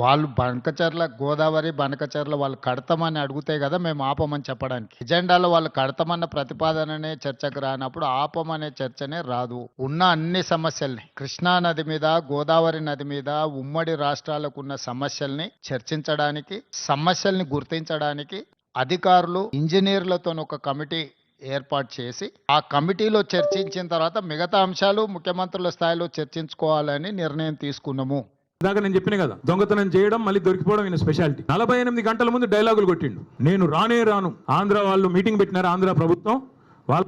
వాళ్ళు బనకచర్ల గోదావరి, బనకచర్ల వాళ్ళు కడతామని అడిగితే కదా మేము ఆపమని చెప్పడానికి. ఎజెండాలో వాళ్ళు కడతామన్న ప్రతిపాదననే చర్చకు రానప్పుడు ఆపమనే చర్చనే రాదు. ఉన్న అన్ని సమస్యల్ని కృష్ణా నది మీద, గోదావరి నది మీద ఉమ్మడి రాష్ట్రాలకు ఉన్న సమస్యల్ని చర్చించడానికి, సమస్యల్ని గుర్తించడానికి అధికారులు, ఇంజనీర్లతో ఒక కమిటీ ఏర్పాటు చేసి ఆ కమిటీలో చర్చించిన తర్వాత మిగతా అంశాలు ముఖ్యమంత్రుల స్థాయిలో చర్చించుకోవాలని నిర్ణయం తీసుకున్నాము. ఇందాక నేను చెప్పిన కదా, దొంగతనం చేయడం మళ్ళీ దొరికిపోవడం ఈయన స్పెషాలిటీ. 48 గంటల ముందు డైలాగులు కొట్టిండు, నేను రానే రాను. ఆంధ్ర వాళ్ళు మీటింగ్ పెట్టినారు, ఆంధ్ర ప్రభుత్వం వాళ్ళ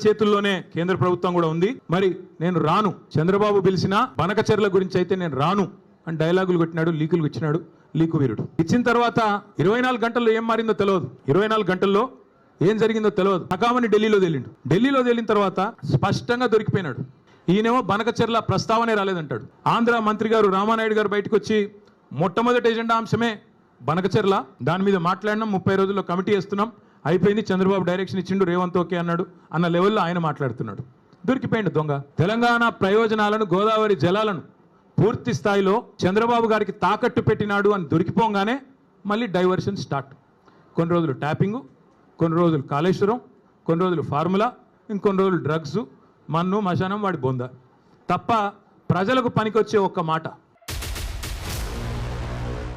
చేతుల్లోనే కేంద్ర ప్రభుత్వం కూడా ఉంది. మరి నేను రాను, చంద్రబాబు పిలిచిన బనకచర్ల గురించి అయితే నేను రాను అని డైలాగులు కొట్టినాడు, లీకులు ఇచ్చినాడు. లీకు వీరుడు ఇచ్చిన తర్వాత 24 గంటల్లో ఏం మారిందో తెలియదు. 24 గంటల్లో ఏం జరిగిందో తెలియదు. సకామని ఢిల్లీలో తేలిన తర్వాత స్పష్టంగా దొరికిపోయినాడు. ఈయనేమో బనకచర్ల ప్రస్తావనే రాలేదంటాడు. ఆంధ్ర మంత్రి గారు రామానాయుడు గారు బయటకు వచ్చి మొట్టమొదటి ఎజెండా అంశమే బనకచర్ల, దాని మీద మాట్లాడినాం, 30 రోజుల్లో కమిటీ వేస్తున్నాం, అయిపోయింది, చంద్రబాబు డైరెక్షన్ ఇచ్చిండు, రేవంత్ ఓకే అన్నాడు అన్న లెవెల్లో ఆయన మాట్లాడుతున్నాడు. దొరికిపోయిండు దొంగ. తెలంగాణ ప్రయోజనాలను, గోదావరి జలాలను పూర్తి స్థాయిలో చంద్రబాబు గారికి తాకట్టు పెట్టినాడు అని దొరికిపోగానే మళ్ళీ డైవర్షన్ స్టార్ట్. కొన్ని రోజులు ట్యాపింగు, కొన్ని రోజులు కాళేశ్వరం, కొన్ని రోజులు ఫార్ములా, ఇంకొన్ని రోజులు డ్రగ్స్, మన్ను మశానం వాడి బొంద తప్ప ప్రజలకు పనికొచ్చే ఒక్క మాట